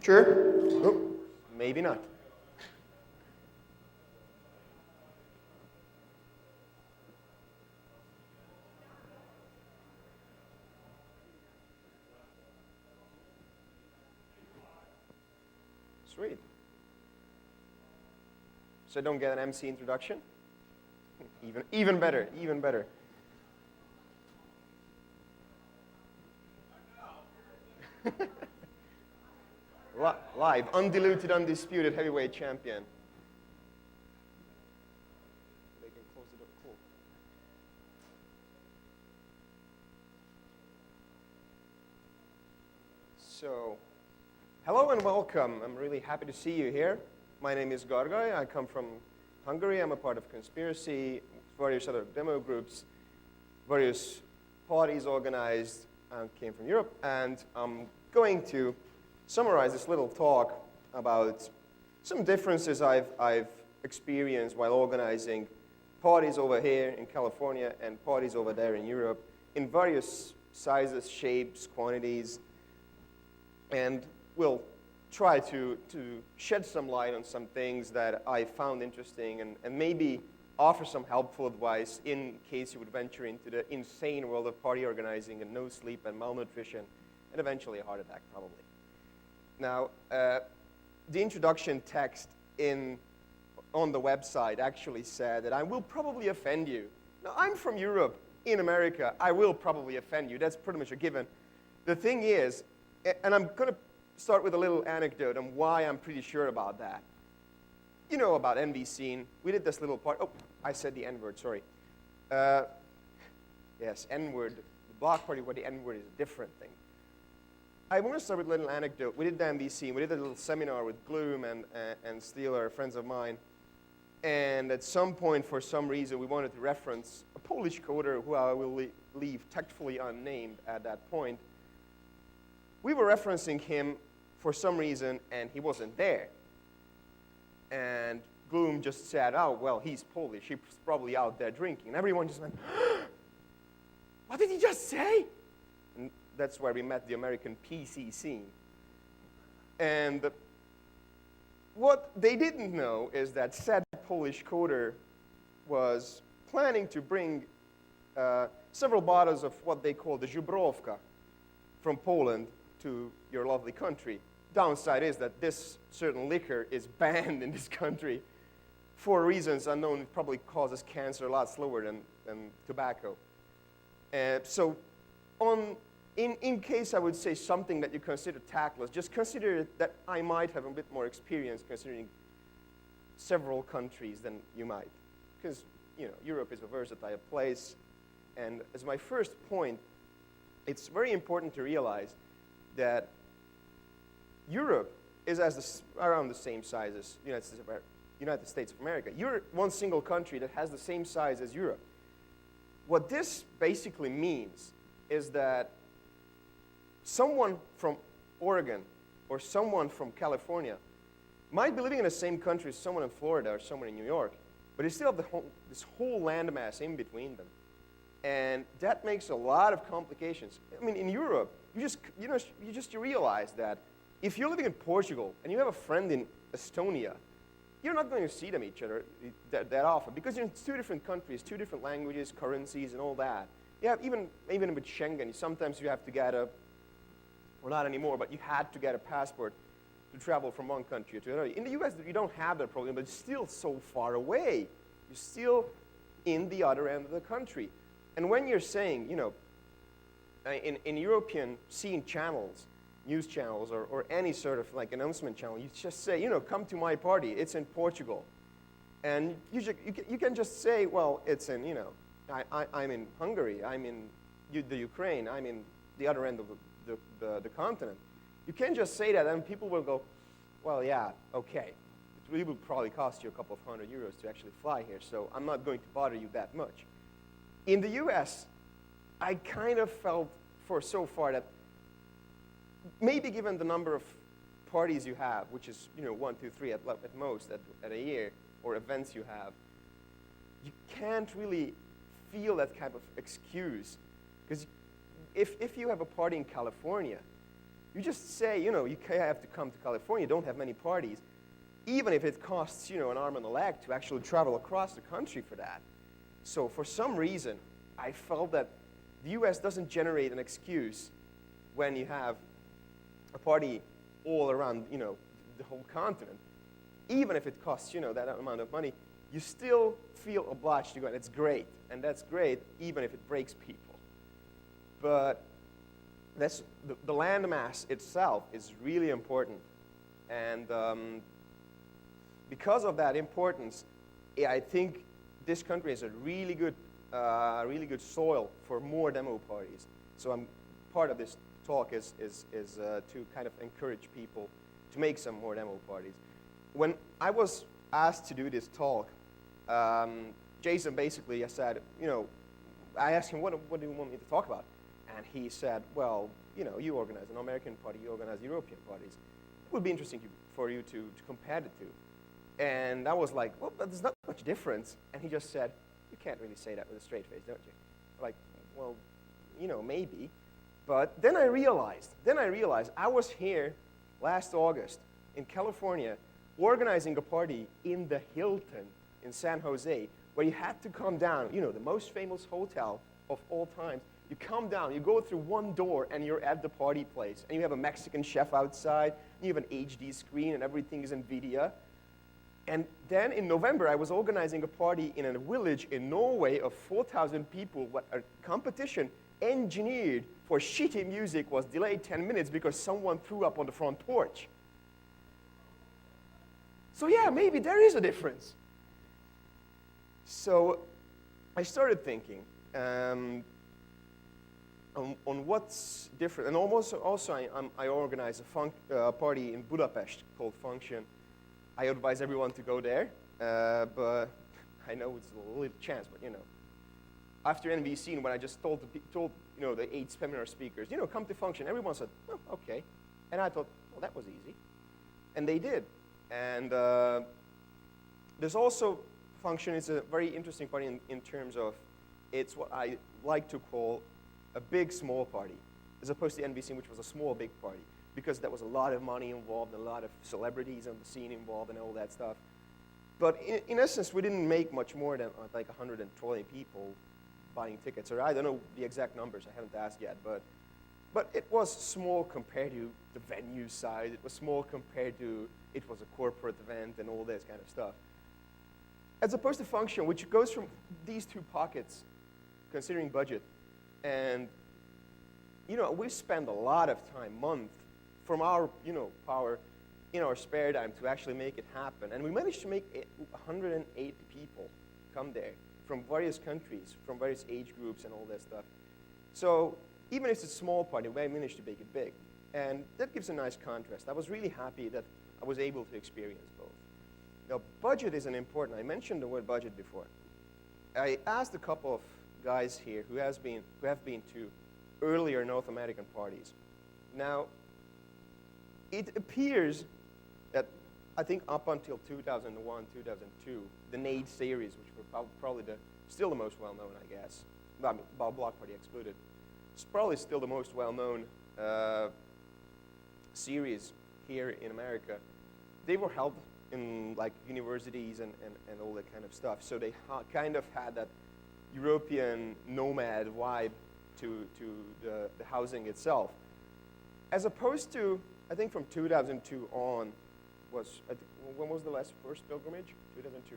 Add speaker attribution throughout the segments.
Speaker 1: Sure? Oh, maybe not. Sweet. So don't get an MC introduction? Even better, even better. Live, undiluted, undisputed heavyweight champion. They can close the door. Cool. So, hello and welcome. I'm really happy to see you here. My name is Gargaj. I come from Hungary. I'm a part of Conspiracy, various other demo groups, various parties organized, came from Europe, and I'm going to summarize this little talk about some differences I've experienced while organizing parties over here in California and parties over there in Europe in various sizes, shapes, quantities, and we'll try to shed some light on some things that I found interesting and maybe offer some helpful advice in case you would venture into the insane world of party organizing and no sleep and malnutrition and eventually a heart attack probably. Now, the introduction text on the website actually said that I will probably offend you. Now, I'm from Europe, in America. I will probably offend you. That's pretty much a given. The thing is, and I'm going to start with a little anecdote on why I'm pretty sure about that. You know about NVScene. We did this little part. Oh, I said the N-word, sorry. Yes, N-word. The block party where the N-word is a different thing. I want to start with a little anecdote. We did the NVScene. We did a little seminar with Gloom and Steeler, friends of mine. And at some point, for some reason, we wanted to reference a Polish coder who I will leave tactfully unnamed at that point. We were referencing him for some reason, and he wasn't there. And Gloom just said, oh, well, he's Polish. He's probably out there drinking. And everyone just went, what did he just say? And that's where we met the American PC scene. And what they didn't know is that said Polish coder was planning to bring several bottles of what they call the Żubrówka from Poland to your lovely country. Downside is that this certain liquor is banned in this country for reasons unknown. It probably causes cancer a lot slower than tobacco. So in case I would say something that you consider tactless, just consider that I might have a bit more experience considering several countries than you might. Because, you know, Europe is a versatile place. And as my first point, it's very important to realize that Europe is around the same size as United States of America. You're one single country that has the same size as Europe. What this basically means is that someone from Oregon or someone from California might be living in the same country as someone in Florida or someone in New York, but they still have this whole landmass in between them. And that makes a lot of complications. I mean, in Europe, you realize that if you're living in Portugal and you have a friend in Estonia, you're not going to see them each other that often because you're in two different countries, two different languages, currencies, and all that. Yeah, even with Schengen, sometimes you have to get well, not anymore, but you had to get a passport to travel from one country to another. In the US, you don't have that problem, but it's still so far away. You're still in the other end of the country. And when you're saying, you know, in European scene channels, news channels, or any sort of like announcement channel, you just say, you know, come to my party. It's in Portugal. And you can just say, well, it's in, you know, I'm in Hungary. I'm in the Ukraine. I'm in the other end of the continent. You can't just say that, and people will go, well, yeah, okay. It really will probably cost you a couple of €100 to actually fly here, so I'm not going to bother you that much. In the US, I kind of felt for so far that maybe given the number of parties you have, which is, you know, 1, 2, 3 at most at a year, or events you have, you can't really feel that kind of excuse. Because if you have a party in California, You just say, you have to come to California, don't have many parties, even if it costs, an arm and a leg to actually travel across the country for that. So for some reason, I felt that the US doesn't generate an excuse when you have a party all around, the whole continent. Even if it costs, that amount of money, you still feel obliged to go, and it's great. And that's great, even if it breaks people. But that's the landmass itself is really important. And because of that importance, I think this country is a really good soil for more demo parties. So part of this talk is to kind of encourage people to make some more demo parties. When I was asked to do this talk, Jason basically said, I asked him, what do you want me to talk about? And he said, well, you organize an American party, you organize European parties. It would be interesting for you to compare the two. And I was like, well, but there's not much difference. And he just said, you can't really say that with a straight face, don't you? Like, well, maybe. But then I realized I was here last August in California organizing a party in the Hilton in San Jose, where you had to come down, the most famous hotel of all time. You come down, you go through one door, and you're at the party place. And you have a Mexican chef outside, and you have an HD screen, and everything is NVIDIA. And then in November, I was organizing a party in a village in Norway of 4,000 people. What a competition engineered for shitty music was delayed 10 minutes because someone threw up on the front porch. So yeah, maybe there is a difference. So I started thinking on what's different. And also I organize a party in Budapest called Function. I advise everyone to go there, but I know it's a little chance, but After NVScene, when I just told the 8 seminar speakers, come to Function, everyone said, oh, okay. And I thought, well, that was easy. And they did. And there's also Function is a very interesting party in terms of it's what I like to call a big small party, as opposed to NVScene, which was a small big party, because there was a lot of money involved, a lot of celebrities on the scene involved, and all that stuff. But in essence, we didn't make much more than like 120 people buying tickets, or I don't know the exact numbers. I haven't asked yet, but it was small compared to the venue size. It was small compared to it was a corporate event and all this kind of stuff. As opposed to Function, which goes from these two pockets, considering budget, and we spend a lot of time, months, from our power in our spare time to actually make it happen. And we managed to make 180 people come there from various countries, from various age groups and all that stuff. So even if it's a small party, we managed to make it big. And that gives a nice contrast. I was really happy that I was able to experience both. Now, budget is an important. I mentioned the word budget before. I asked a couple of guys here who have been to earlier North American parties. Now, it appears that I think up until 2001, 2002, the NAID series, which were probably still the most well-known, I guess, Blockparty excluded, it's probably still the most well-known series here in America. They were held in like universities and all that kind of stuff. So they kind of had that European nomad vibe to the housing itself. As opposed to, I think from 2002 on, when was the first pilgrimage? 2002,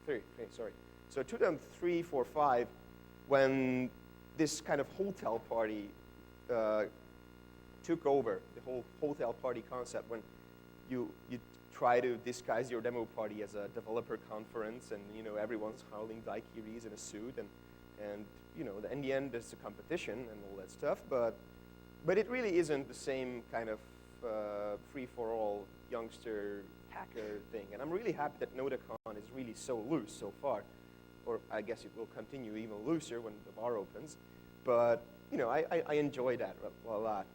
Speaker 1: right? Sorry. So 2003, 4, 5, when this kind of hotel party took over, the whole hotel party concept, when you try to disguise your demo party as a developer conference, and everyone's howling daiquiris in a suit, and in the end there's a competition and all that stuff, but it really isn't the same kind of free-for-all youngster hacker thing. And I'm really happy that NOTACON is really so loose so far, or I guess it will continue even looser when the bar opens. But I enjoy that a lot.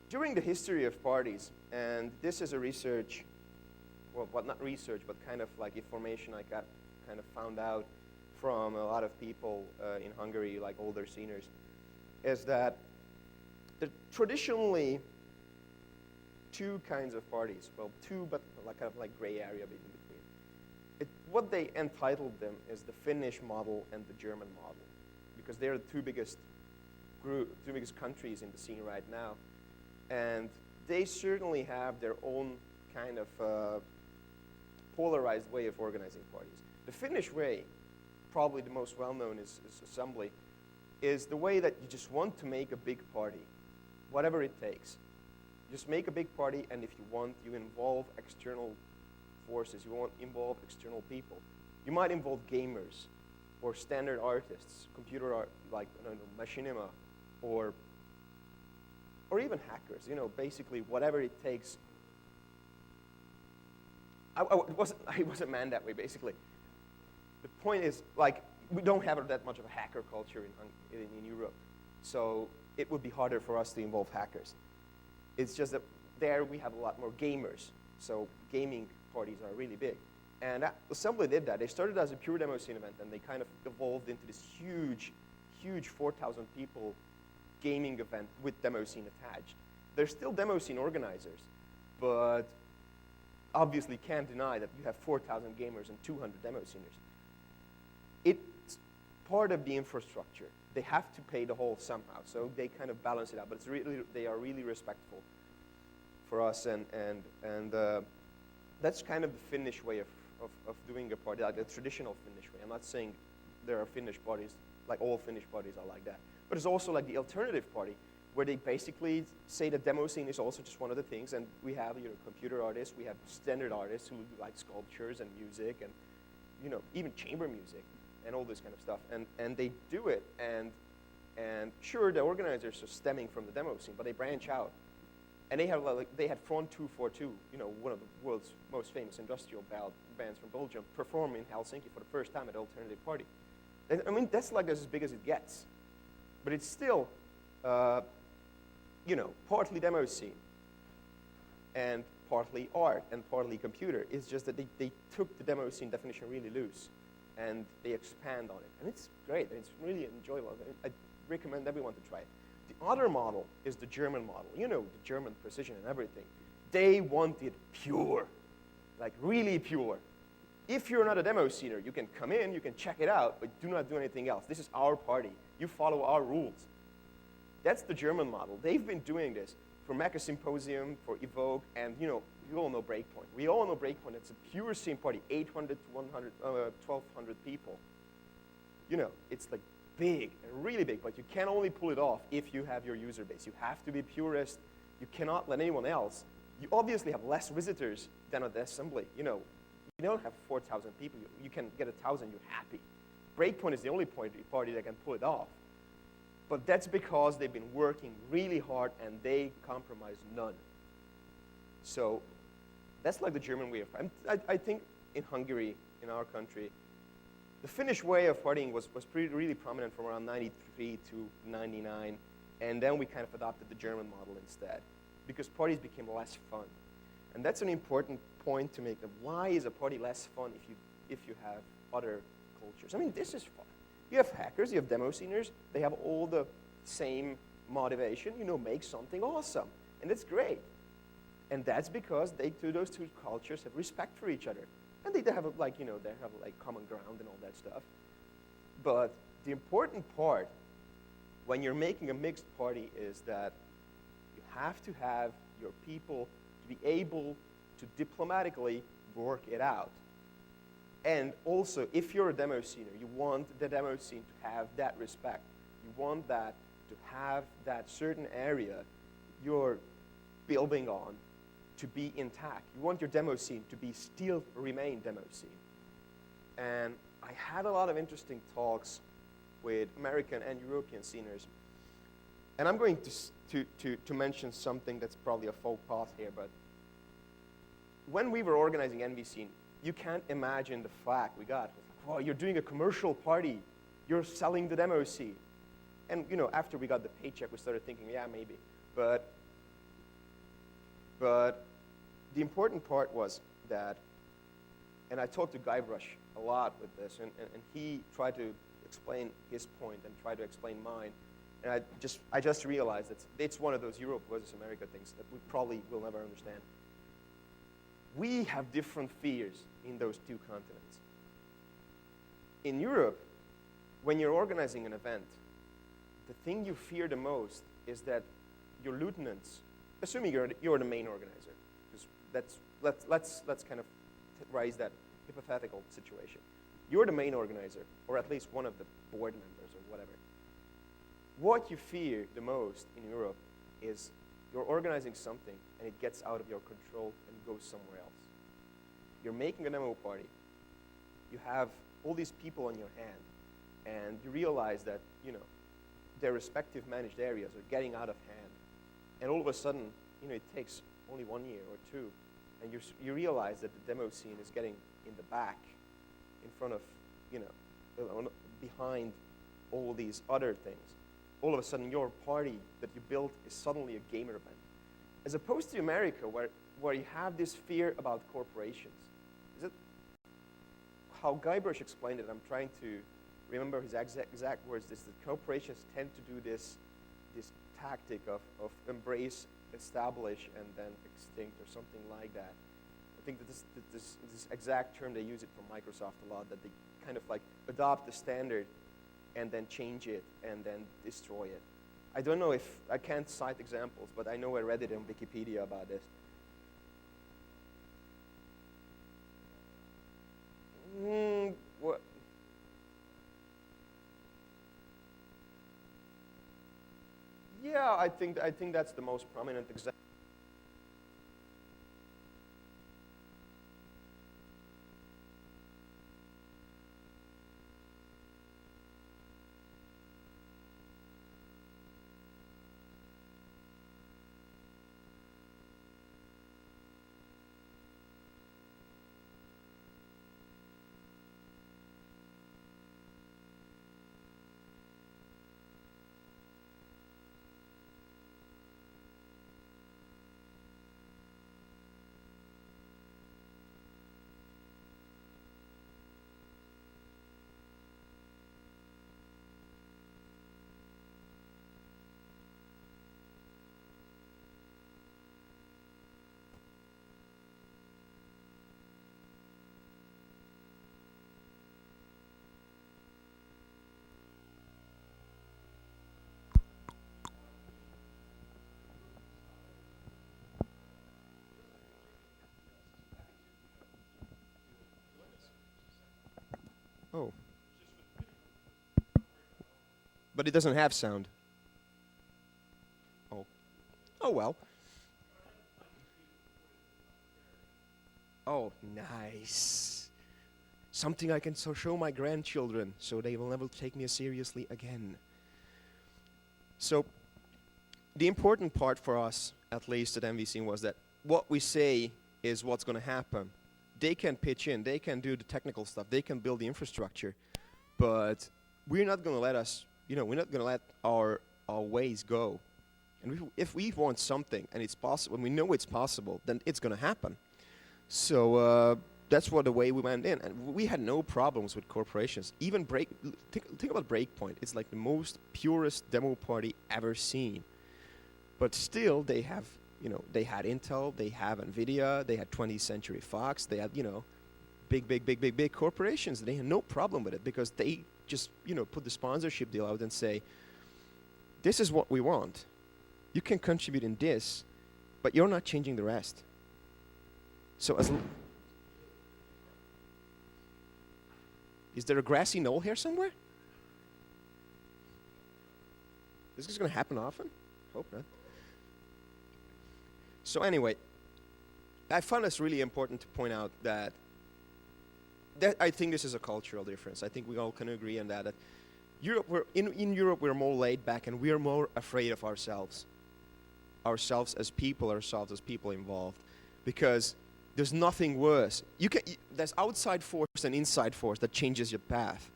Speaker 1: During the history of parties, and this is a research, well, not research, but kind of like information I kind of found out from a lot of people in Hungary, like older sceners, is that there are traditionally two kinds of parties. Well, two, but like kind of like gray area in between. What they entitled them is the Finnish model and the German model, because they're the two biggest countries in the scene right now, and they certainly have their own kind of polarized way of organizing parties. The Finnish way, probably the most well-known is assembly, is the way that you just want to make a big party, whatever it takes. Just make a big party, and if you want, you involve external forces. You won't involve external people. You might involve gamers or standard artists, computer art, like machinima, or even hackers. Basically whatever it takes. I wasn't meant that way, basically. The point is, like, we don't have that much of a hacker culture in Europe, so it would be harder for us to involve hackers. It's just that there we have a lot more gamers, so gaming parties are really big. And Assembly did that. They started as a pure demo scene event, and they kind of evolved into this huge 4,000 people gaming event with demo scene attached. They're still demo scene organizers, but obviously can't deny that you have 4,000 gamers and 200 demo sceners. It's part of the infrastructure. They have to pay the whole somehow, so they kind of balance it out. But they are really respectful for us, and that's kind of the Finnish way of doing a party, like the traditional Finnish way. I'm not saying there are Finnish parties, like all Finnish parties are like that. But it's also like the alternative party, where they basically say the demo scene is also just one of the things, and we have computer artists, we have standard artists who do like sculptures and music, and even chamber music and all this kind of stuff. And they do it, and sure, the organizers are stemming from the demo scene, but they branch out. And they had Front 242, one of the world's most famous industrial bands from Belgium, perform in Helsinki for the first time at Alternative Party. And, I mean, that's like as big as it gets. But it's still, partly demo scene, and partly art, and partly computer. It's just that they took the demo scene definition really loose, and they expand on it. And it's great, and it's really enjoyable. I recommend everyone to try it. The other model is the German model. The German precision and everything. They want it pure, like really pure. If you're not a demo scener, you can come in, you can check it out, but do not do anything else. This is our party. You follow our rules. That's the German model. They've been doing this for Mecha Symposium, for Evoke, and you all know Breakpoint. We all know Breakpoint. It's a pure scene party, 800 to 1,200 people. It's like big and really big, but you can only pull it off if you have your user base. You have to be purist. You cannot let anyone else. You obviously have less visitors than at the assembly. You don't have 4,000 people. You can get 1,000, you're happy. Breakpoint is the only party that can pull it off. But that's because they've been working really hard and they compromise none. So that's like the German way of partying. I think in Hungary, in our country, the Finnish way of partying was really prominent from around 93 to 99, and then we kind of adopted the German model instead, because parties became less fun. And that's an important point to make. Why is a party less fun if you have other cultures? I mean, this is fun. You have hackers, you have demo sceners, they have all the same motivation, make something awesome. And it's great. And that's because those two cultures have respect for each other. And they have common ground and all that stuff. But the important part when you're making a mixed party is that you have to have your people to be able to diplomatically work it out. And also, if you're a demo scener, you want the demo scene to have that respect. You want that to have that certain area you're building on to be intact. You want your demo scene to still remain demo scene. And I had a lot of interesting talks with American and European sceners. And I'm going to mention something that's probably a faux pas here, but when we were organizing NVScene, you can't imagine the flack we got. It was like, wow, you're doing a commercial party. You're selling the demo scene. And after we got the paycheck, we started thinking, yeah, maybe. But the important part was that, and I talked to Gargaj a lot with this, and he tried to explain his point and tried to explain mine, And I just realized that it's one of those Europe versus America things that we probably will never understand. We have different fears in those two continents. In Europe, when you're organizing an event, the thing you fear the most is that your lieutenants, assuming you're the main organizer, because let's kind of raise that hypothetical situation. You're the main organizer, or at least one of the board members or whatever. What you fear the most in Europe is you're organizing something and it gets out of your control and goes somewhere else. You're making a demo party. You have all these people on your hand, and you realize that, their respective managed areas are getting out of hand. And all of a sudden, it takes only 1 year or two, and you realize that the demo scene is getting in the back, in front of, behind all these other things. All of a sudden, your party that you built is suddenly a gamer event. As opposed to America, where you have this fear about corporations. Is it how Gargaj explained it? I'm trying to remember his exact words. That corporations tend to do this tactic of embrace, establish, and then extinct, or something like that. I think that this exact term, they use it from Microsoft a lot, that they kind of like adopt the standard and then change it and then destroy it. I don't know if, I can't cite examples, but I know I read it on Wikipedia about this. What? Yeah, I think that's the most prominent example. Oh. But it doesn't have sound. Oh. Oh well. Oh, nice. Something I can show my grandchildren so they will never take me seriously again. So, the important part for us, at least at NVScene, was that what we say is what's going to happen. They can pitch in, they can do the technical stuff, they can build the infrastructure, but we're not going to let we're not going to let our ways go. And if we want something and it's possible, when we know it's possible, then it's going to happen. So that's the way we went in, and we had no problems with corporations. Even think about Breakpoint. It's like the most purest demo party ever seen. But still, they have, they had Intel, they have NVIDIA, they had 20th Century Fox, they had, big corporations. They had no problem with it because they just, put the sponsorship deal out and say, this is what we want. You can contribute in this, but you're not changing the rest. So is there a grassy knoll here somewhere? Is this going to happen often? Hope not. So anyway, I found this really important to point out that I think this is a cultural difference. I think we all can agree on that. That in Europe, we're more laid back and we're more afraid of ourselves as people involved, because there's nothing worse. There's outside force and inside force that changes your path.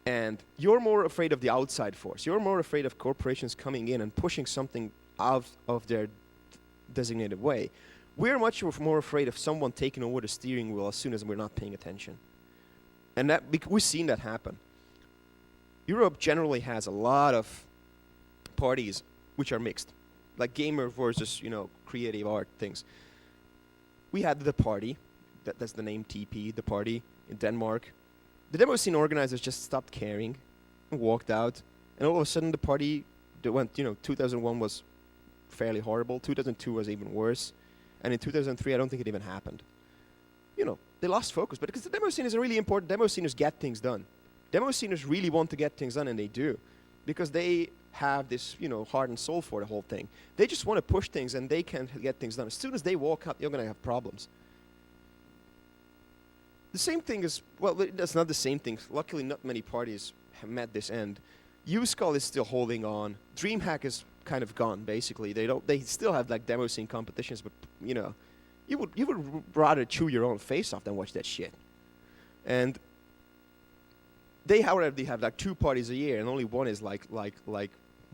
Speaker 1: And you're more afraid of the outside force. You're more afraid of corporations coming in and pushing something out of their designated way. We're much more afraid of someone taking over the steering wheel as soon as we're not paying attention. And we've seen that happen. Europe generally has a lot of parties which are mixed, like gamer versus, creative art things. We had the party, that's the name TP, the party in Denmark. The demo scene organizers just stopped caring and walked out, and all of a sudden the party that went, 2001 was fairly horrible, 2002 was even worse, and in 2003 I don't think it even happened. They lost focus, but because the demo scene is really important, demo sceners get things done. Demo sceners really want to get things done, and they do, because they have this, heart and soul for the whole thing. They just want to push things, and they can get things done. As soon as they walk out, you're going to have problems. The same thing is, well, that's not the same thing. Luckily, not many parties have met this end. USkull is still holding on. DreamHack is kind of gone, basically. They still have like demo scene competitions, but you would rather chew your own face off than watch that shit. And they, however, they have like 2 parties a year, and only one is like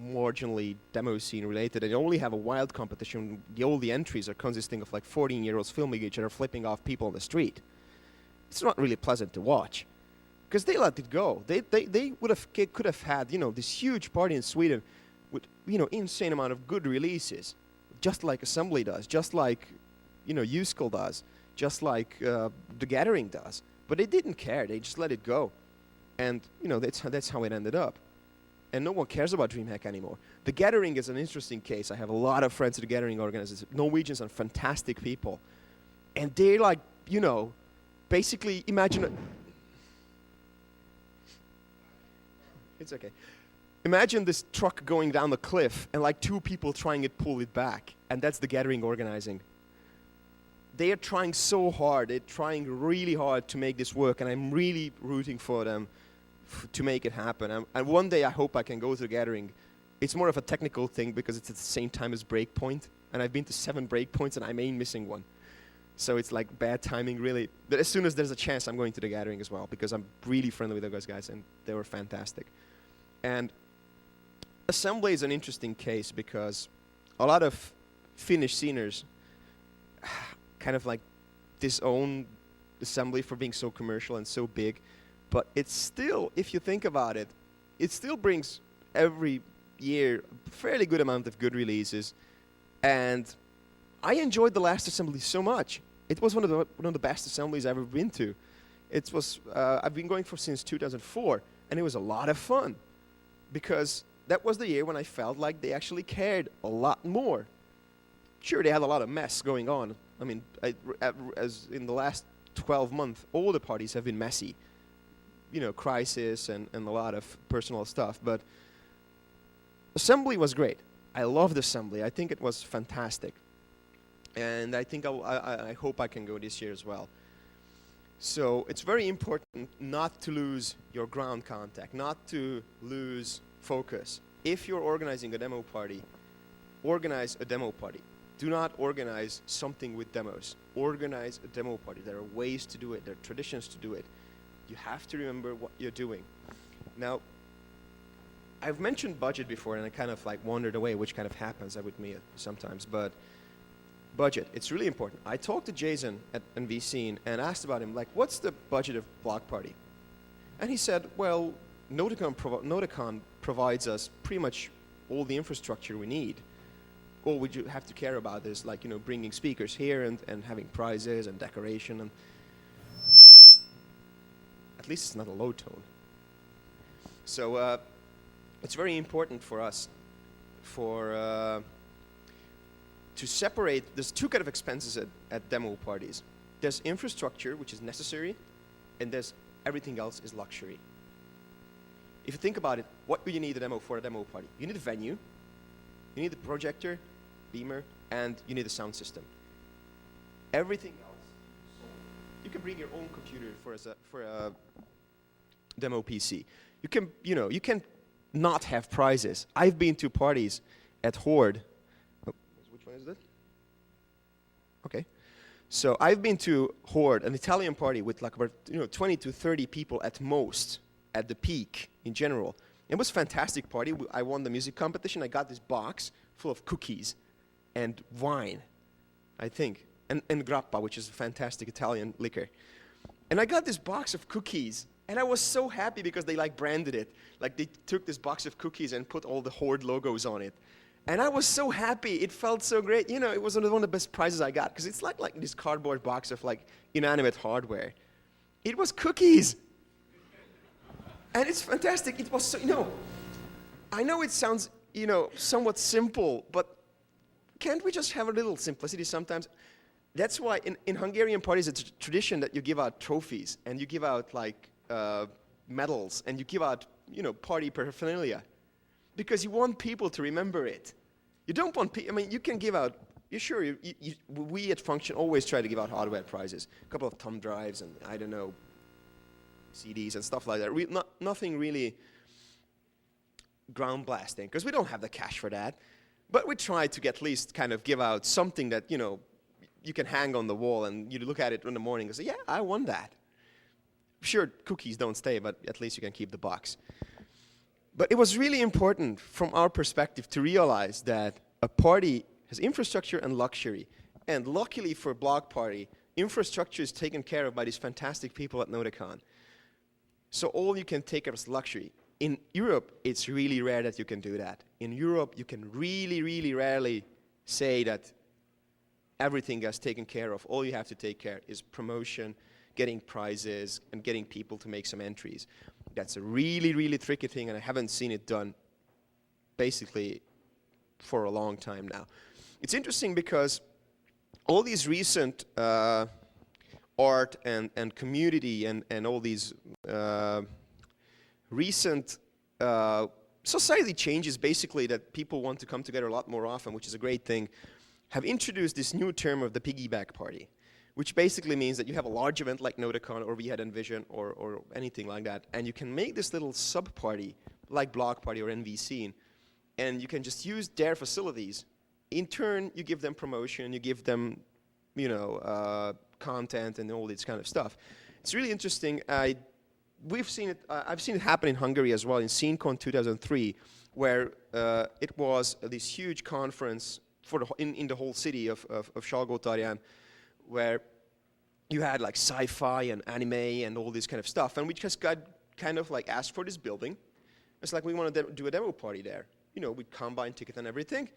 Speaker 1: marginally demo scene related. And they only have a wild competition. All the entries are consisting of like 14-year-olds filming each other, flipping off people on the street. It's not really pleasant to watch, because they let it go. They could have had this huge party in Sweden with insane amount of good releases, just like Assembly does, just like USkull does, just like The Gathering does. But they didn't care. They just let it go, and that's how it ended up. And no one cares about DreamHack anymore. The Gathering is an interesting case. I have a lot of friends at the Gathering organizers. Norwegians are fantastic people, and they're like basically imagine. It's okay. Imagine this truck going down the cliff and like 2 people trying to pull it back, and that's the Gathering organizing. They are trying so hard. They're trying really hard to make this work, and I'm really rooting for them to make it happen. And one day I hope I can go to the Gathering. It's more of a technical thing because it's at the same time as Breakpoint, and I've been to 7 Breakpoints and I'm missing one. So it's like bad timing, really. But as soon as there's a chance, I'm going to the Gathering as well, because I'm really friendly with those guys, and they were fantastic. And Assembly is an interesting case because a lot of Finnish sceners kind of like disown Assembly for being so commercial and so big. But it's still, if you think about it, it still brings every year a fairly good amount of good releases. And I enjoyed the last Assembly so much. It was one of the best assemblies I've ever been to. It was I've been going for since 2004, and it was a lot of fun, because that was the year when I felt like they actually cared a lot more. Sure, they had a lot of mess going on. I mean, as in the last 12 months, all the parties have been messy. Crisis and a lot of personal stuff. But Assembly was great. I loved Assembly. I think it was fantastic. And I think I hope I can go this year as well. So it's very important not to lose your ground contact, not to lose focus. If you're organizing a demo party, organize a demo party. Do not organize something with demos. Organize a demo party. There are ways to do it. There are traditions to do it. You have to remember what you're doing. Now, I've mentioned budget before, and I kind of like wandered away, which kind of happens with me sometimes, but budget, it's really important. I talked to Jason at NVScene and asked about him, like, what's the budget of Blockparty? And he said, well, NOTACON provides us pretty much all the infrastructure we need. All we have to care about is, like, bringing speakers here and having prizes and decoration. And at least it's not a low tone. So it's very important for us to separate. There's 2 kind of expenses at demo parties. There's infrastructure, which is necessary, and there's everything else is luxury. If you think about it, what do you need for a demo party? You need a venue, you need a projector, beamer, and you need a sound system. Everything else, you can bring your own computer for a demo PC. You can not have prizes. I've been to parties at Horde. Which one is that? Okay. So I've been to Horde, an Italian party with like about 20 to 30 people at most at the peak in general. It was a fantastic party. I won the music competition. I got this box full of cookies and wine, I think, and grappa, which is a fantastic Italian liquor. And I got this box of cookies, And I was so happy because they like branded it. Like they took this box of cookies and put all the Horde logos on it. And I was so happy. It felt so great. You know, it was one of the best prizes I got because it's like this cardboard box of like inanimate hardware. It was cookies. And it's fantastic. It was so, you know, I know it sounds, you know, somewhat simple, but can't we just have a little simplicity sometimes? That's why in Hungarian parties, it's a tradition that you give out trophies and you give out like medals and you give out, you know, party paraphernalia because you want people to remember it. You don't want people, I mean, you can give out, we at Function always try to give out hardware prizes, a couple of thumb drives and I don't know, CDs and stuff like that. Nothing really ground blasting because we don't have the cash for that. But we try to at least kind of give out something that, you know, you can hang on the wall and you look at it in the morning and say, yeah, I won that. Sure, cookies don't stay, but at least you can keep the box. But it was really important from our perspective to realize that a party has infrastructure and luxury. And luckily for Blockparty, infrastructure is taken care of by these fantastic people at NOTACON. So all you can take care of is luxury. In Europe, it's really rare that you can do that. In Europe, you can really, really rarely say that everything is taken care of. All you have to take care is promotion, getting prizes, and getting people to make some entries. That's a really, really tricky thing, and I haven't seen it done basically for a long time now. It's interesting because all these recent art and community and all these recent society changes, basically, that people want to come together a lot more often, which is a great thing, have introduced this new term of the Piggyback Party, which basically means that you have a large event like NOTACON or we had Envision or anything like that, and you can make this little sub-party like Blockparty or NVScene, and you can just use their facilities. In turn, you give them promotion, you give them, you know, content and all this kind of stuff. It's really interesting. We've seen it. I've seen it happen in Hungary as well in SceneCon 2003, where it was this huge conference for in the whole city of Salgótarján, where you had like sci-fi and anime and all this kind of stuff, and we just got kind of like asked for this building. It's like we want to do a demo party there. You know, we'd combine ticket and everything,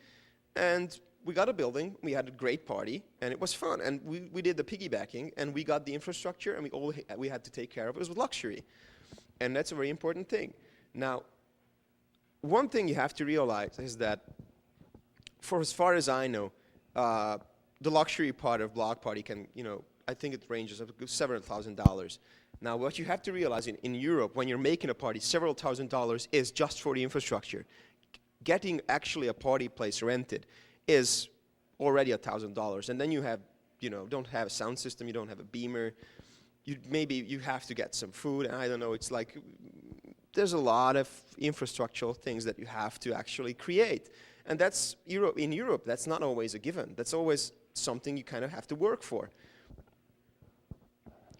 Speaker 1: and we got a building, we had a great party, and it was fun. And we did the piggybacking, and we got the infrastructure, and we had to take care of it. It was luxury. And that's a very important thing. Now, one thing you have to realize is that, for as far as I know, the luxury part of Blockparty can, you know, I think it ranges up to several $1,000s. Now, what you have to realize in Europe, when you're making a party, several $1,000s is just for the infrastructure. Getting actually a party place rented is already $1,000, and then you have, you know, don't have a sound system, you don't have a beamer, maybe you have to get some food, and I don't know, it's like, there's a lot of infrastructural things that you have to actually create, and that's in Europe, that's not always a given, that's always something you kind of have to work for.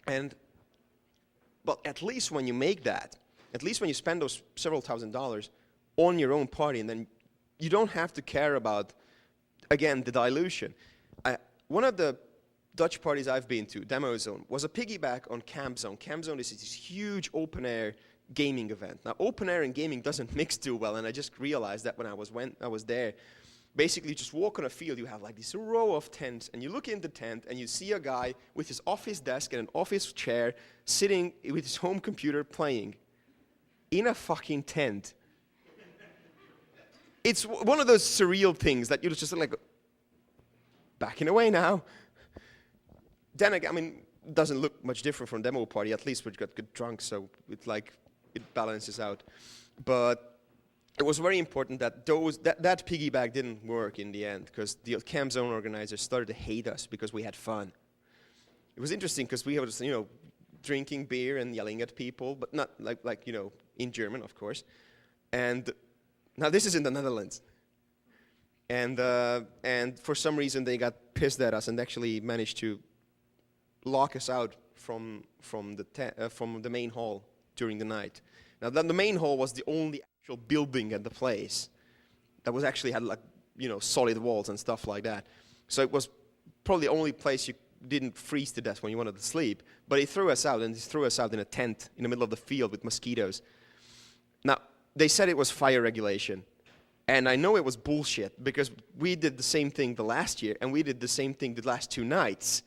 Speaker 1: But at least when you make that, at least when you spend those several $1,000s on your own party, and then you don't have to care about, again, the dilution. One of the Dutch parties I've been to, Demo Zone, was a piggyback on Camp Zone. Camp Zone is this huge open-air gaming event. Now, open-air and gaming doesn't mix too well, and I just realized that when I was there. Basically, you just walk on a field, you have like this row of tents, and you look in the tent, and you see a guy with his office desk and an office chair sitting with his home computer playing in a fucking tent. It's one of those surreal things that you're just like, backing away now. Then again, I mean, it doesn't look much different from demo party. At least we got good drunk, so it balances out. But it was very important that that piggyback didn't work in the end, because the Camp Zone organizers started to hate us because we had fun. It was interesting because we were just, you know, drinking beer and yelling at people, but not like you know, in German, of course. And now this is in the Netherlands. And for some reason they got pissed at us and actually managed to lock us out from the main hall during the night. Now the main hall was the only actual building at the place that was actually had like, you know, solid walls and stuff like that. So it was probably the only place didn't freeze to death when you wanted to sleep, but he threw us out, and he threw us out in a tent in the middle of the field with mosquitoes. Now, they said it was fire regulation, and I know it was bullshit, because we did the same thing the last year, and we did the same thing the last 2 nights.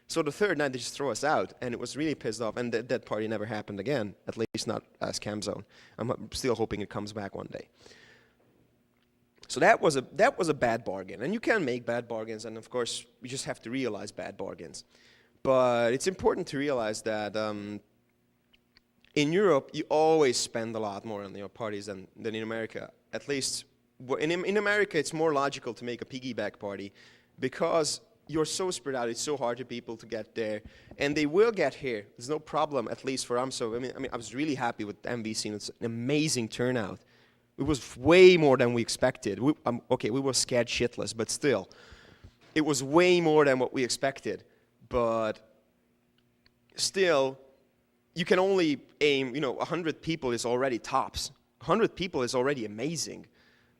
Speaker 1: So the third night, they just threw us out, and it was really pissed off, and that party never happened again, at least not as Cam Zone. I'm still hoping it comes back one day. So that was a bad bargain, and you can make bad bargains, and of course, you just have to realize bad bargains. But it's important to realize that in Europe, you always spend a lot more on your parties than in America. At least, in America, it's more logical to make a piggyback party, because you're so spread out, it's so hard for people to get there, and they will get here. There's no problem, at least for AMSO. I mean, I was really happy with NVScene. It's an amazing turnout. It was way more than we expected. Okay, we were scared shitless, but still, it was way more than what we expected. But still, you can only aim, 100 people is already tops. 100 people is already amazing.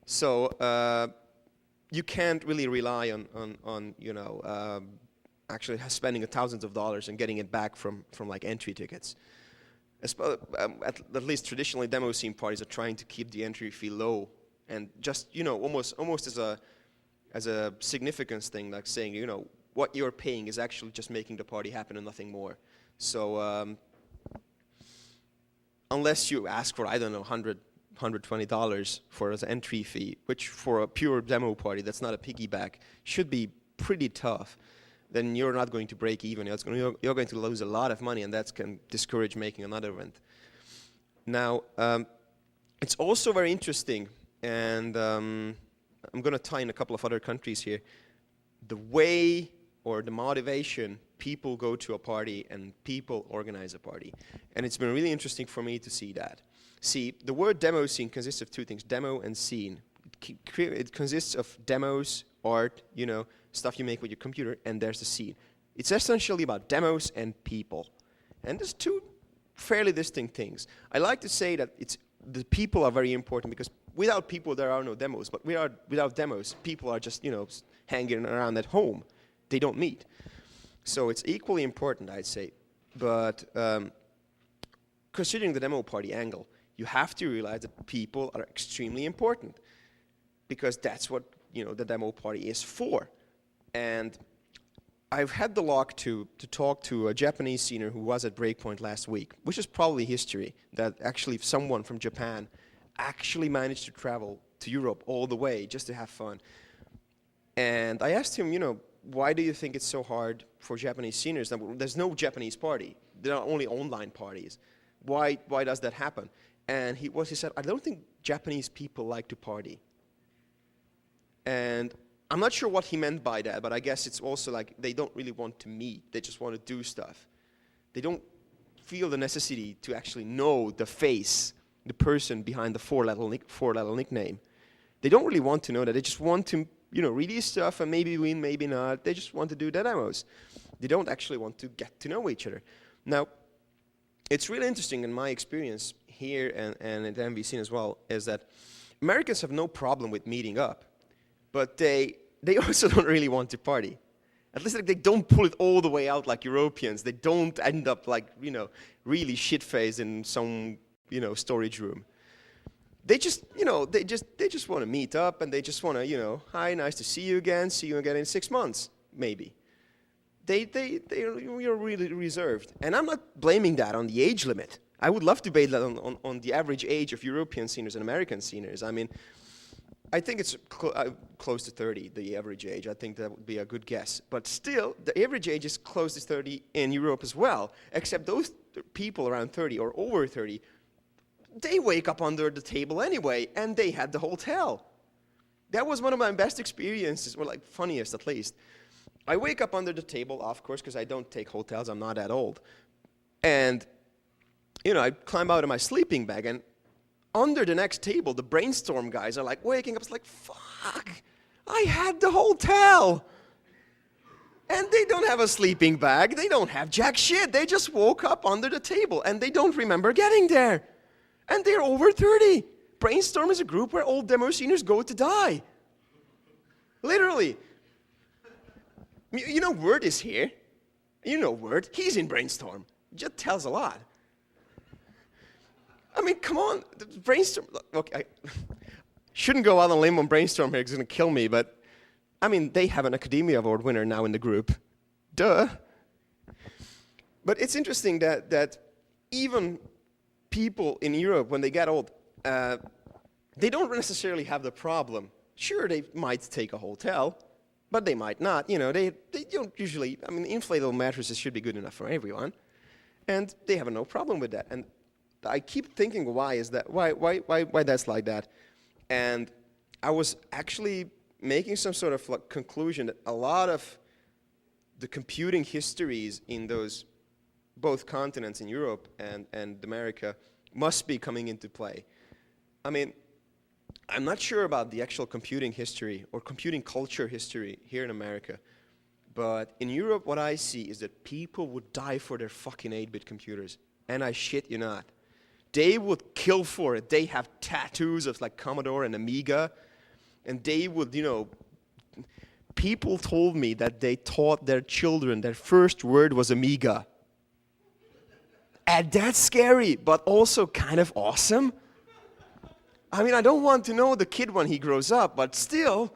Speaker 1: So you can't really rely on actually spending thousands of dollars and getting it back from like entry tickets. At least traditionally, demo scene parties are trying to keep the entry fee low, and just almost as a significance thing, like saying what you're paying is actually just making the party happen and nothing more. So unless you ask for, I don't know, $120 for an entry fee, which for a pure demo party that's not a piggyback should be pretty tough, then you're not going to break even. You're going to lose a lot of money, and that can discourage making another event. Now, it's also very interesting, and I'm going to tie in a couple of other countries here, the way or the motivation people go to a party and people organize a party. And it's been really interesting for me to see that. See, the word demo scene consists of 2 things, demo and scene. It consists of demos, art, stuff you make with your computer, and there's the scene. It's essentially about demos and people. And there's 2 fairly distinct things. I like to say that the people are very important, because without people there are no demos, but without demos, people are just, hanging around at home. They don't meet. So it's equally important, I'd say. But considering the demo party angle, you have to realize that people are extremely important, because that's what the demo party is for. And I've had the luck to talk to a Japanese scener who was at Breakpoint last week, which is probably history, that actually someone from Japan actually managed to travel to Europe all the way just to have fun. And I asked him, why do you think it's so hard for Japanese sceners? There's no Japanese party. There are only online parties. Why does that happen? And he said, I don't think Japanese people like to party. And I'm not sure what he meant by that, but I guess it's also like they don't really want to meet. They just want to do stuff. They don't feel the necessity to actually know the face, the person behind the four-letter nickname. They don't really want to know that. They just want to, release stuff and maybe win, maybe not. They just want to do demos. They don't actually want to get to know each other. Now, it's really interesting in my experience here and at NVScene as well, is that Americans have no problem with meeting up, but they also don't really want to party. At least they don't pull it all the way out like Europeans. They don't end up like, really shit-faced in some, storage room. They just, they just want to meet up, and they just want to, hi, nice to see you again in 6 months, maybe. They're really reserved. And I'm not blaming that on the age limit. I would love to base that on the average age of European sceners and American sceners. I mean, I think it's close to 30, the average age. I think that would be a good guess. But still, the average age is close to 30 in Europe as well, except those people around 30 or over 30, they wake up under the table anyway, and they had the hotel. That was one of my best experiences, or like funniest at least. I wake up under the table, of course, because I don't take hotels. I'm not that old. And, I climb out of my sleeping bag, and under the next table, the brainstorm guys are like waking up. It's like, fuck, I had the hotel. And they don't have a sleeping bag. They don't have jack shit. They just woke up under the table, and they don't remember getting there. And they're over 30. Brainstorm is a group where all demo sceners go to die. Literally. Word is here. You know Word. He's in Brainstorm. Just tells a lot. I mean, come on. Brainstorm. Okay, I shouldn't go out on a limb on Brainstorm here. It's going to kill me. But, I mean, they have an Academia Award winner now in the group. Duh. But it's interesting that even people in Europe, when they get old, they don't necessarily have the problem. Sure, they might take a hotel, but they might not. You know, they don't usually. I mean, inflatable mattresses should be good enough for everyone, and they have no problem with that. And I keep thinking, why is that? Why that's like that? And I was actually making some sort of like conclusion that a lot of the computing histories in those both continents, in Europe and America, must be coming into play. I mean, I'm not sure about the actual computing history or computing culture history here in America, but in Europe what I see is that people would die for their fucking 8-bit computers, and I shit you not. They would kill for it. They have tattoos of like Commodore and Amiga, and they would, you know, people told me that they taught their children their first word was Amiga. And that's scary, but also kind of awesome. I mean, I don't want to know the kid when he grows up, but still.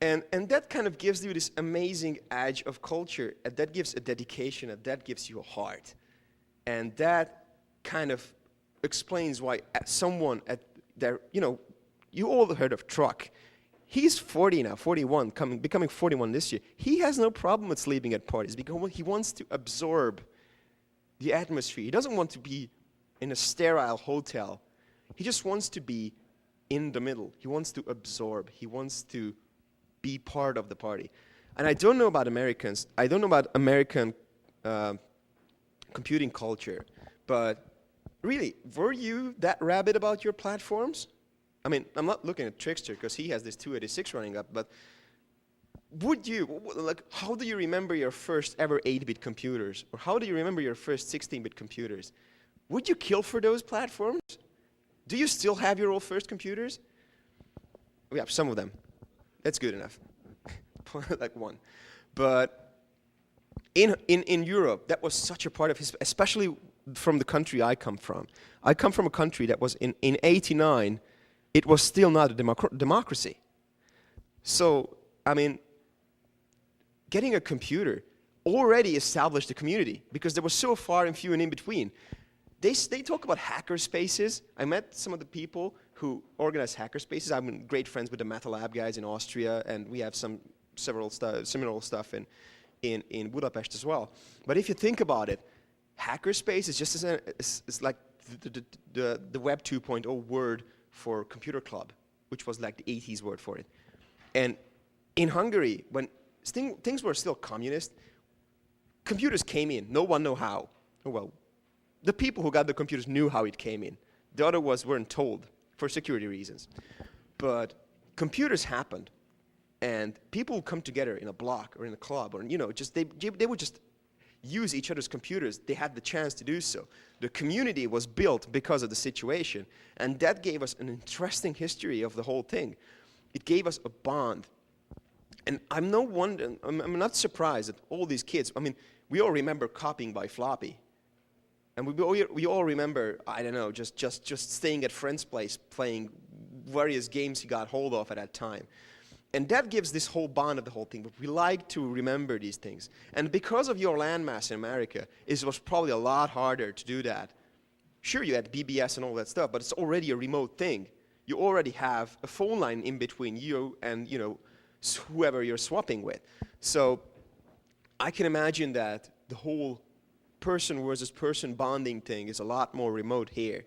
Speaker 1: And that kind of gives you this amazing edge of culture, and that gives a dedication, and that gives you a heart. And that kind of explains why someone at their, you know, you all heard of Truck. He's 40 now, 41, becoming 41 this year. He has no problem with sleeping at parties because he wants to absorb the atmosphere. He doesn't want to be in a sterile hotel. He just wants to be in the middle. He wants to absorb. He wants to be part of the party. And I don't know about Americans. I don't know about American computing culture. But really, were you that rabid about your platforms? I mean, I'm not looking at Trickster because he has this 286 running up, but would you, like, how do you remember your first ever 8-bit computers? Or how do you remember your first 16-bit computers? Would you kill for those platforms? Do you still have your old first computers? We have some of them. That's good enough. Like one. But in Europe, that was such a part of his, especially from the country I come from. I come from a country that was in 89, it was still not a democracy. So, I mean, getting a computer already established a community because there was so far and few and in between. They talk about hacker spaces. I met some of the people who organize hacker spaces. I'm great friends with the MetaLab guys in Austria, and we have several similar stuff in Budapest as well. But if you think about it, hacker space is just it's like the Web 2.0 word for computer club, which was like the 80s word for it. And in Hungary, when things were still communist, computers came in. No one knew how. Oh, well, the people who got the computers knew how it came in. The other weren't told for security reasons. But computers happened, and people would come together in a block or in a club, or, you know, just they would just use each other's computers. They had the chance to do so. The community was built because of the situation, and that gave us an interesting history of the whole thing. It gave us a bond. And I'm not surprised that all these kids, I mean, we all remember copying by floppy. And we all remember, I don't know, just staying at friend's place, playing various games he got hold of at that time. And that gives this whole bond of the whole thing. But we like to remember these things. And because of your landmass in America, it was probably a lot harder to do that. Sure, you had BBS and all that stuff, but it's already a remote thing. You already have a phone line in between you and, you know, whoever you're swapping with. So I can imagine that the whole person versus person bonding thing is a lot more remote here.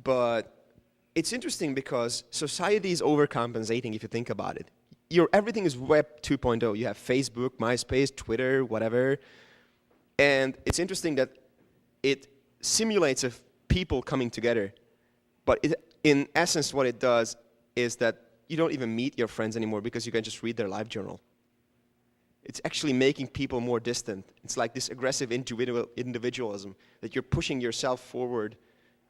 Speaker 1: But it's interesting because society is overcompensating if you think about it. Everything is Web 2.0. You have Facebook, MySpace, Twitter, whatever. And it's interesting that it simulates of people coming together. But in essence, what it does is that you don't even meet your friends anymore because you can just read their live journal. It's actually making people more distant. It's like this aggressive individualism that you're pushing yourself forward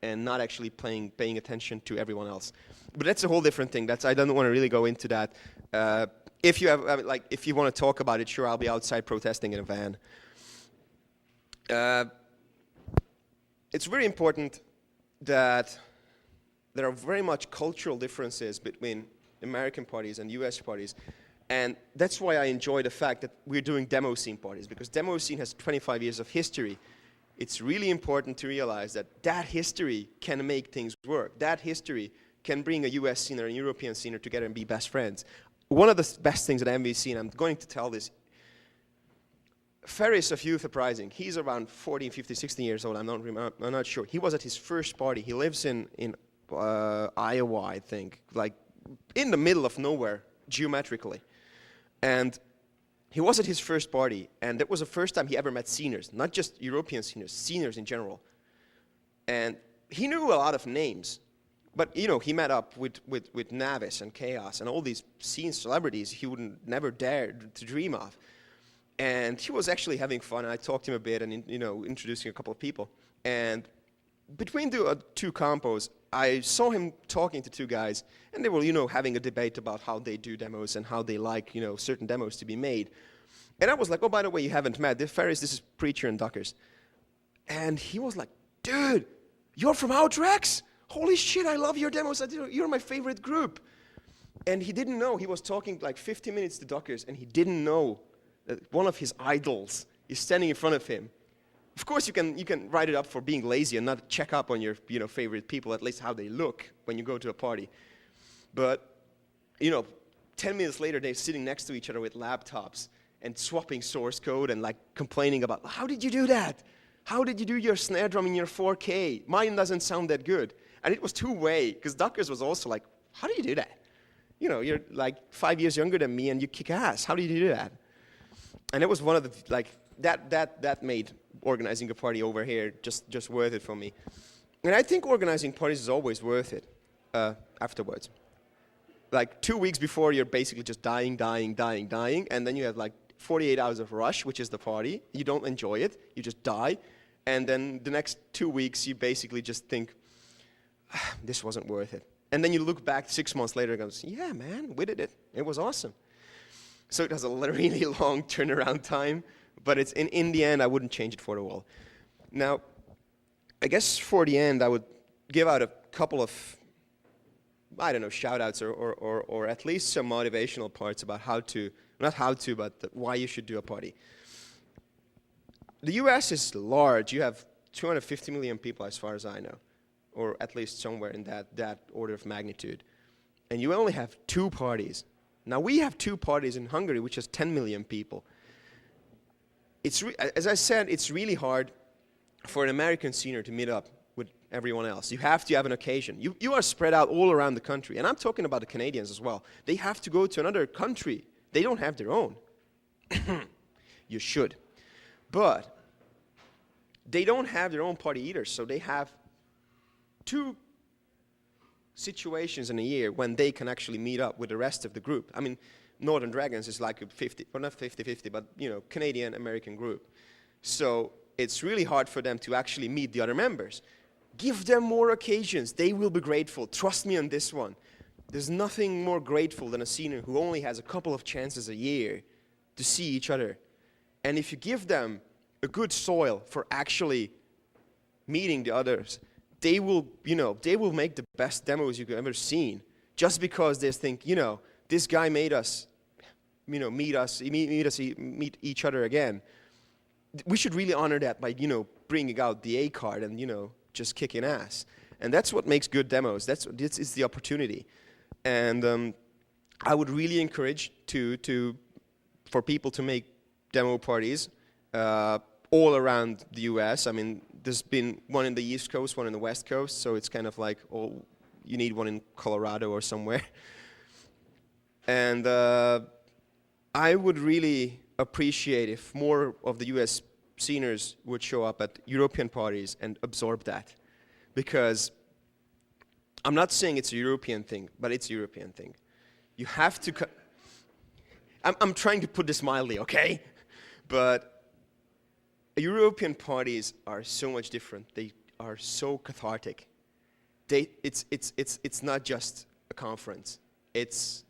Speaker 1: and not actually paying attention to everyone else. But that's a whole different thing. I don't want to really go into that. If you want to talk about it, sure, I'll be outside protesting in a van. it's very important that there are very much cultural differences between American parties and US parties. And that's why I enjoy the fact that we're doing demo scene parties, because demo scene has 25 years of history. It's really important to realize that that history can make things work. That history can bring a US scener and a European scener together and be best friends. One of the best things at NVScene, I'm going to tell this, Ferris of Youth Uprising, he's around 14, 15, 16 years old, I'm not sure. He was at his first party. He lives in Iowa, I think, like in the middle of nowhere, geometrically. And he was at his first party, and that was the first time he ever met seniors, not just European seniors, seniors in general. And he knew a lot of names, but you know, he met up with Navis and Chaos and all these scene celebrities he wouldn't never dare to dream of. And he was actually having fun, and I talked to him a bit and you know, introducing a couple of people. And between the two compos, I saw him talking to two guys, and they were, you know, having a debate about how they do demos and how they like, you know, certain demos to be made. And I was like, oh, by the way, you haven't met. Ferris, this is Preacher and Duckers. And he was like, dude, you're from Outrex? Holy shit, I love your demos. You're my favorite group. And he didn't know. He was talking like 50 minutes to Duckers, and he didn't know that one of his idols is standing in front of him. Of course, you can write it up for being lazy and not check up on your favorite people, at least how they look when you go to a party. But 10 minutes later, they're sitting next to each other with laptops and swapping source code and like complaining about, how did you do that? How did you do your snare drum in your 4K? Mine doesn't sound that good. And it was two-way, because Duckers was also like, how do you do that? You know, you're like 5 years younger than me and you kick ass. How do you do that? And it was one of the, like, that made organizing a party over here just worth it for me. And I think organizing parties is always worth it afterwards. Like 2 weeks before, you're basically just dying, and then you have like 48 hours of rush, which is the party. You don't enjoy it, you just die. And then the next 2 weeks, you basically just think, this wasn't worth it. And then you look back 6 months later and goes, yeah, man, we did it. It was awesome. So it has a really long turnaround time, but it's in the end, I wouldn't change it for the world. Now, I guess for the end, I would give out a couple of, I don't know, shout-outs or at least some motivational parts about how to, not how to, but why you should do a party. The US is large. You have 250 million people as far as I know, or at least somewhere in that order of magnitude. And you only have 2 parties. Now, we have 2 parties in Hungary, which has 10 million people. As I said, it's really hard for an American senior to meet up with everyone else. You have to have an occasion. You are spread out all around the country. And I'm talking about the Canadians as well. They have to go to another country. They don't have their own. You should. But they don't have their own party either, so they have 2 situations in a year when they can actually meet up with the rest of the group. I mean, Northern Dragons is like a 50, well not 50-50, but Canadian-American group. So it's really hard for them to actually meet the other members. Give them more occasions. They will be grateful. Trust me on this one. There's nothing more grateful than a senior who only has a couple of chances a year to see each other. And if you give them a good soil for actually meeting the others, they will make the best demos you've ever seen. Just because they think, this guy made us, meet each other again. We should really honor that by, bringing out the A card and, just kicking ass. And that's what makes good demos. This is the opportunity. And I would really encourage for people to make demo parties all around the US. I mean, there's been one in the East Coast, one in the West Coast, so it's kind of like, you need one in Colorado or somewhere. And I would really appreciate if more of the US seniors would show up at European parties and absorb that. Because I'm not saying it's a European thing, but it's a European thing. You have to... I'm trying to put this mildly, okay? But European parties are so much different. They are so cathartic. It's not just a conference. It's,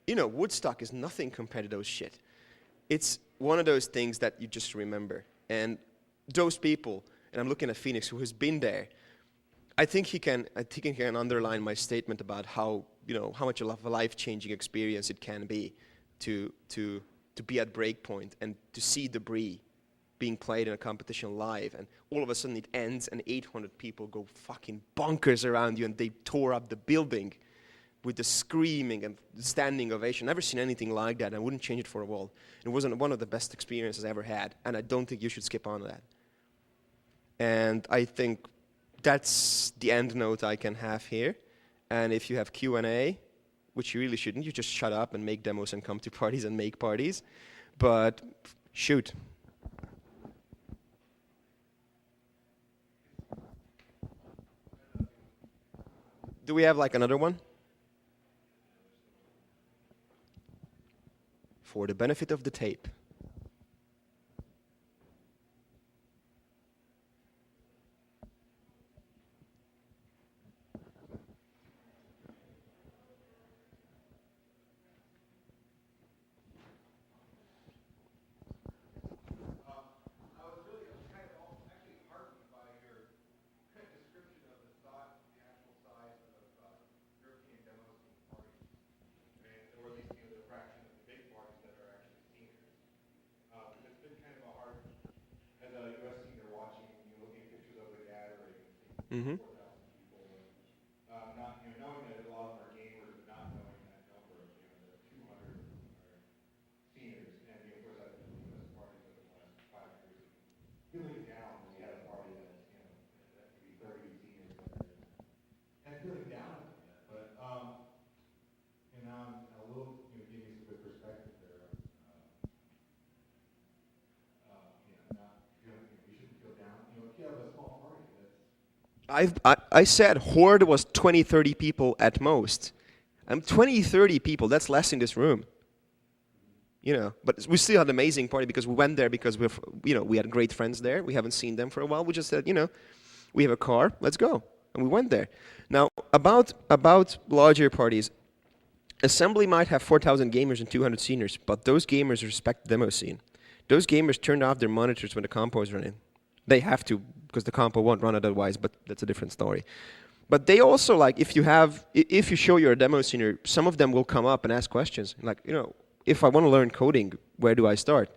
Speaker 1: Woodstock is nothing compared to those shit. It's one of those things that you just remember. And those people, and I'm looking at Phoenix, who has been there, I think he can underline my statement about how, how much of a life-changing experience it can be to be at Breakpoint and to see debris being played in a competition live, and all of a sudden it ends and 800 people go fucking bonkers around you and they tore up the building with the screaming and the standing ovation. Never seen anything like that. I wouldn't change it for a world. It wasn't one of the best experiences I ever had, and I don't think you should skip on that. And I think that's the end note I can have here. And if you have Q&A, which you really shouldn't, you just shut up and make demos and come to parties and make parties. But shoot. Do we have like another one? For the benefit of the tape. Mm-hmm.
Speaker 2: Knowing that a lot of them are gamers, but not knowing that number of the 200 are seniors, and of course I've been to US parties over the last 5 years. Feeling down when we had a party that that could be 30 seniors and feeling down at that. But now I'm a little giving you some good perspective there. Not you shouldn't feel down. If you have a small party.
Speaker 1: I said horde was 20, 30 people at most. 20, 30 people, that's less in this room. But we still had an amazing party because we went there because we had great friends there. We haven't seen them for a while. We just said, we have a car, let's go. And we went there. Now, about larger parties, Assembly might have 4,000 gamers and 200 seniors, but those gamers respect the demo scene. Those gamers turned off their monitors when the compo is running. They have to, because the compo won't run otherwise, but that's a different story. But they also, like, if you show you're a demo senior, some of them will come up and ask questions. Like, if I want to learn coding, where do I start?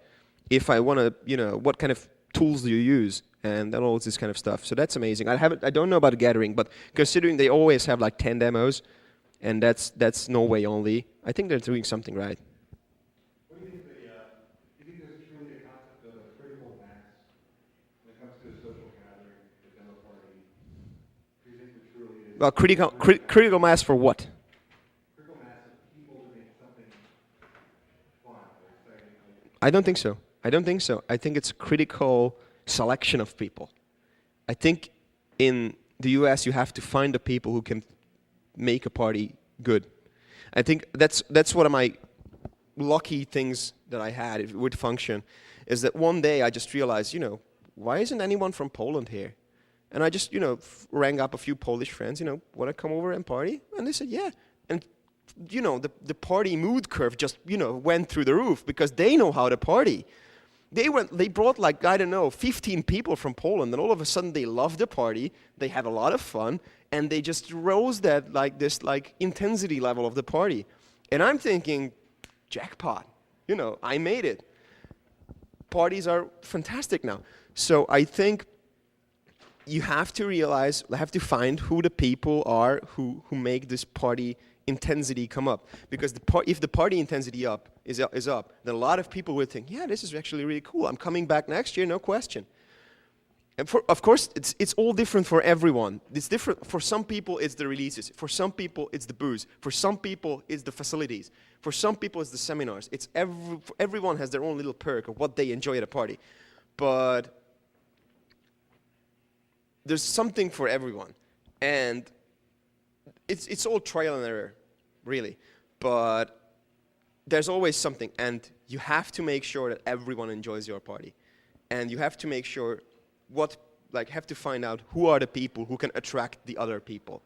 Speaker 1: If I want to, what kind of tools do you use? And all this kind of stuff. So that's amazing. I don't know about the gathering, but considering they always have like 10 demos, and that's Norway only, I think they're doing something right.
Speaker 2: What do you think there's truly a concept of a critical mass when it comes to the social gathering, the demo party? Do you think there truly is?
Speaker 1: Well, critical mass for what?
Speaker 2: Critical mass of people to make something fun or exciting.
Speaker 1: I don't think so. I think it's a critical selection of people. I think in the US you have to find the people who can make a party good. I think that's one of my lucky things that I had with Function, is that one day I just realized, why isn't anyone from Poland here? And I just, rang up a few Polish friends, want to come over and party? And they said, yeah. And, the party mood curve just, went through the roof because they know how to party. They brought 15 people from Poland, and all of a sudden they loved the party, they had a lot of fun, and they just rose that intensity level of the party. And I'm thinking, jackpot, I made it. Parties are fantastic now. So I think you have to find who the people are who make this party intensity come up. Because if the party intensity is up, then a lot of people will think, yeah, this is actually really cool. I'm coming back next year, no question. And of course, it's all different for everyone. It's different. For some people, it's the releases. For some people, it's the booze. For some people, it's the facilities. For some people, it's the seminars. Everyone has their own little perk of what they enjoy at a party. But there's something for everyone. And it's all trial and error, really. But there's always something. And you have to make sure that everyone enjoys your party. And you have to make sure have to find out who are the people who can attract the other people.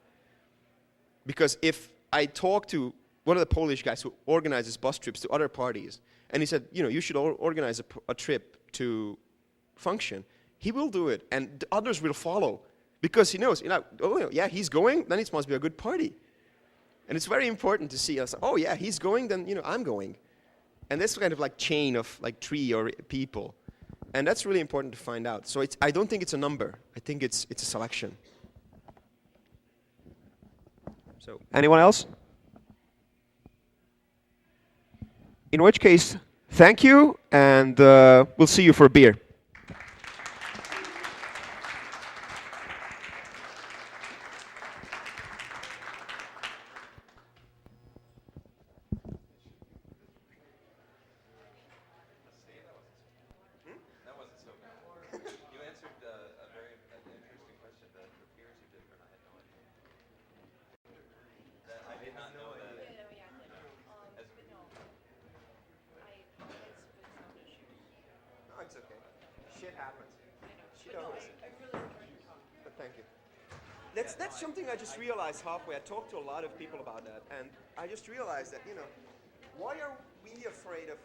Speaker 1: Because if I talk to one of the Polish guys who organizes bus trips to other parties, and he said, you should organize a trip to Function, he will do it, and the others will follow. Because he knows, oh yeah, he's going, then it must be a good party. And it's very important to see us, oh yeah, he's going, then I'm going. And this kind of like chain of like tree or people. And that's really important to find out. So I don't think it's a number. I think it's a selection. So anyone else? In which case, thank you, and we'll see you for a beer. It's okay. Shit happens. Shit always. But thank you. That's something I just realized halfway. I talked to a lot of people about that, and I just realized that, why are we afraid of